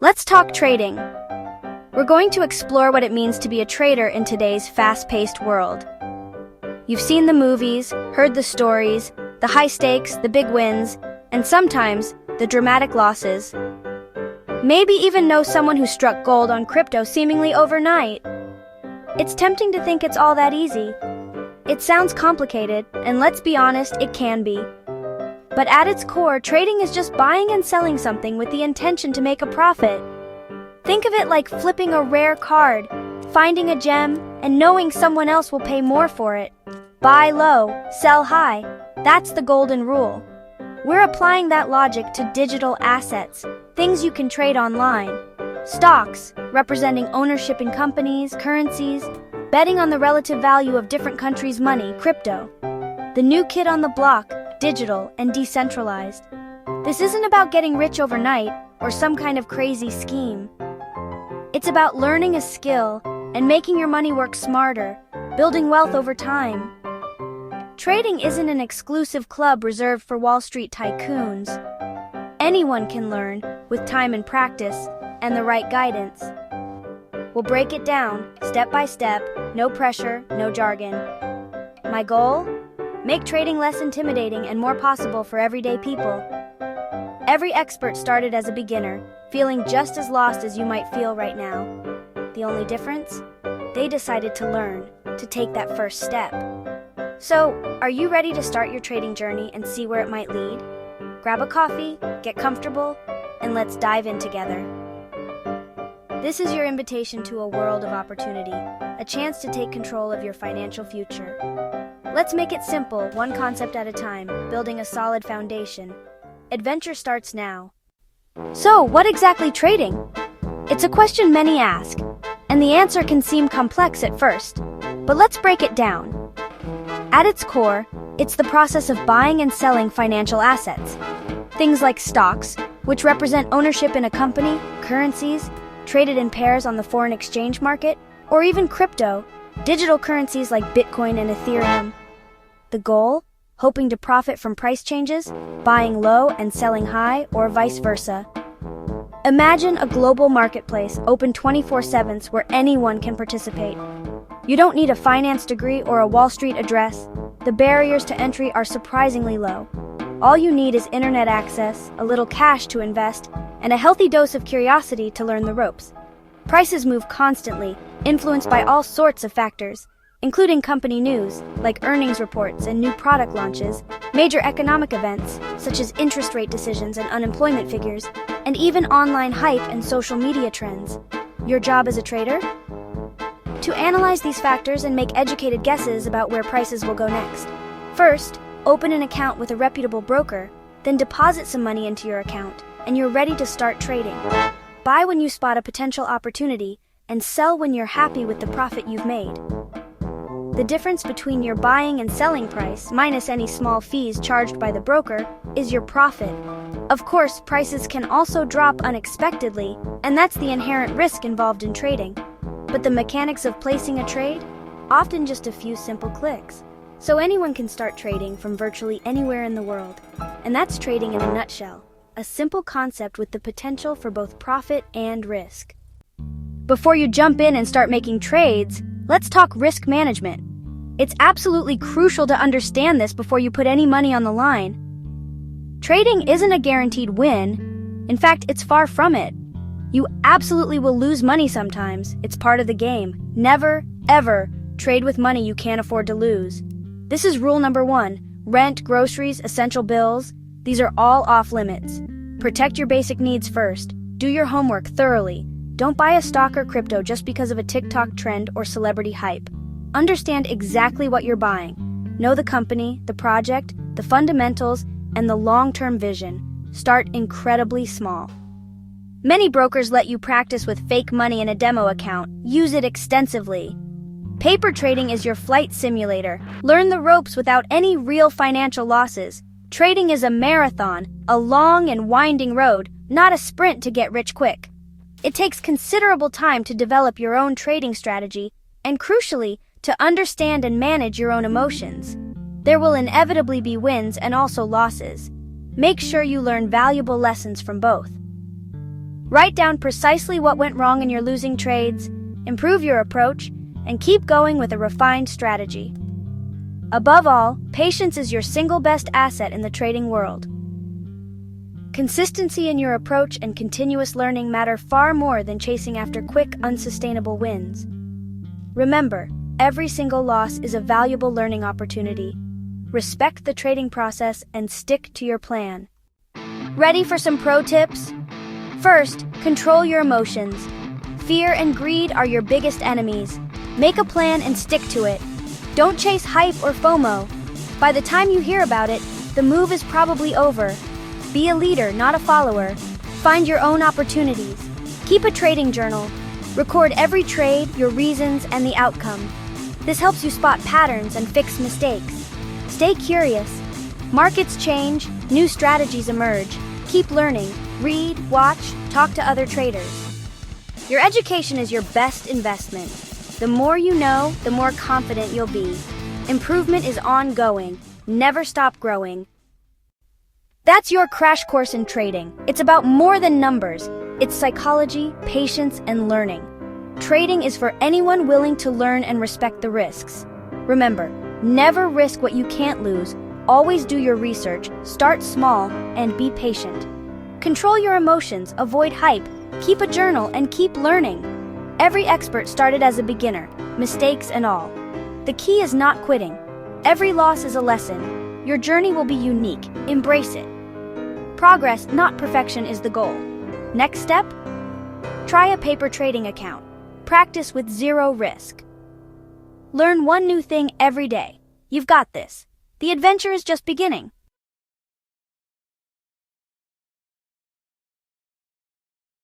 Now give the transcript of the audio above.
Let's talk trading. We're going to explore what it means to be a trader in today's fast-paced world. You've seen the movies, heard the stories, the high stakes, the big wins, and sometimes the dramatic losses. Maybe even know someone who struck gold on crypto seemingly overnight. It's tempting to think it's all that easy. It sounds complicated, and let's be honest, it can be. But at its core, trading is just buying and selling something with the intention to make a profit. Think of it like flipping a rare card, finding a gem, and knowing someone else will pay more for it. Buy low, sell high. That's the golden rule. We're applying that logic to digital assets, things you can trade online. Stocks, representing ownership in companies, currencies, betting on the relative value of different countries' money, crypto. The new kid on the block, digital and decentralized. This isn't about getting rich overnight or some kind of crazy scheme. It's about learning a skill and making your money work smarter, building wealth over time. Trading isn't an exclusive club reserved for Wall Street tycoons. Anyone can learn with time and practice and the right guidance. We'll break it down, step by step, no pressure, no jargon. My goal? Make trading less intimidating and more possible for everyday people. Every expert started as a beginner, feeling just as lost as you might feel right now. The only difference? They decided to learn, to take that first step. So, are you ready to start your trading journey and see where it might lead? Grab a coffee, get comfortable, and let's dive in together. This is your invitation to a world of opportunity, a chance to take control of your financial future. Let's make it simple, one concept at a time, building a solid foundation. Adventure starts now. So, what exactly trading? It's a question many ask, and the answer can seem complex at first. But let's break it down. At its core, it's the process of buying and selling financial assets. Things like stocks, which represent ownership in a company, currencies, traded in pairs on the foreign exchange market, or even crypto, digital currencies like Bitcoin and Ethereum. The goal? Hoping to profit from price changes, buying low and selling high, or vice versa. Imagine a global marketplace open 24/7 where anyone can participate. You don't need a finance degree or a Wall Street address. The barriers to entry are surprisingly low. All you need is internet access, a little cash to invest, and a healthy dose of curiosity to learn the ropes. Prices move constantly, influenced by all sorts of factors, including company news, like earnings reports and new product launches, major economic events, such as interest rate decisions and unemployment figures, and even online hype and social media trends. Your job as a trader? To analyze these factors and make educated guesses about where prices will go next. First, open an account with a reputable broker, then deposit some money into your account, and you're ready to start trading. Buy when you spot a potential opportunity, and sell when you're happy with the profit you've made. The difference between your buying and selling price, minus any small fees charged by the broker, is your profit. Of course, prices can also drop unexpectedly, and that's the inherent risk involved in trading. But the mechanics of placing a trade? Often just a few simple clicks. So anyone can start trading from virtually anywhere in the world. And that's trading in a nutshell. A simple concept with the potential for both profit and risk. Before you jump in and start making trades, let's talk risk management. It's absolutely crucial to understand this before you put any money on the line. Trading isn't a guaranteed win. In fact, it's far from it. You absolutely will lose money sometimes. It's part of the game. Never, ever trade with money you can't afford to lose. This is rule number 1. Rent, groceries, essential bills. These are all off limits. Protect your basic needs first. Do your homework thoroughly. Don't buy a stock or crypto just because of a TikTok trend or celebrity hype. Understand exactly what you're buying. Know the company, the project, the fundamentals, and the long-term vision. Start incredibly small. Many brokers let you practice with fake money in a demo account. Use it extensively. Paper trading is your flight simulator. Learn the ropes without any real financial losses. Trading is a marathon, a long and winding road, not a sprint to get rich quick. It takes considerable time to develop your own trading strategy, and crucially, to understand and manage your own emotions. There will inevitably be wins and also losses. Make sure you learn valuable lessons from both. Write down precisely what went wrong in your losing trades, improve your approach, and keep going with a refined strategy. Above all, patience is your single best asset in the trading world. Consistency in your approach and continuous learning matter far more than chasing after quick, unsustainable wins. Remember, every single loss is a valuable learning opportunity. Respect the trading process and stick to your plan. Ready for some pro tips? First, control your emotions. Fear and greed are your biggest enemies. Make a plan and stick to it. Don't chase hype or FOMO. By the time you hear about it, the move is probably over. Be a leader, not a follower. Find your own opportunities. Keep a trading journal. Record every trade, your reasons, and the outcome. This helps you spot patterns and fix mistakes. Stay curious. Markets change, new strategies emerge. Keep learning. Read, watch, talk to other traders. Your education is your best investment. The more you know, the more confident you'll be. Improvement is ongoing. Never stop growing. That's your crash course in trading. It's about more than numbers. It's psychology, patience, and learning. Trading is for anyone willing to learn and respect the risks. Remember, never risk what you can't lose. Always do your research, start small, and be patient. Control your emotions, avoid hype, keep a journal, and keep learning. Every expert started as a beginner, mistakes and all. The key is not quitting. Every loss is a lesson. Your journey will be unique. Embrace it. Progress, not perfection, is the goal. Next step? Try a paper trading account. Practice with zero risk. Learn one new thing every day. You've got this. The adventure is just beginning.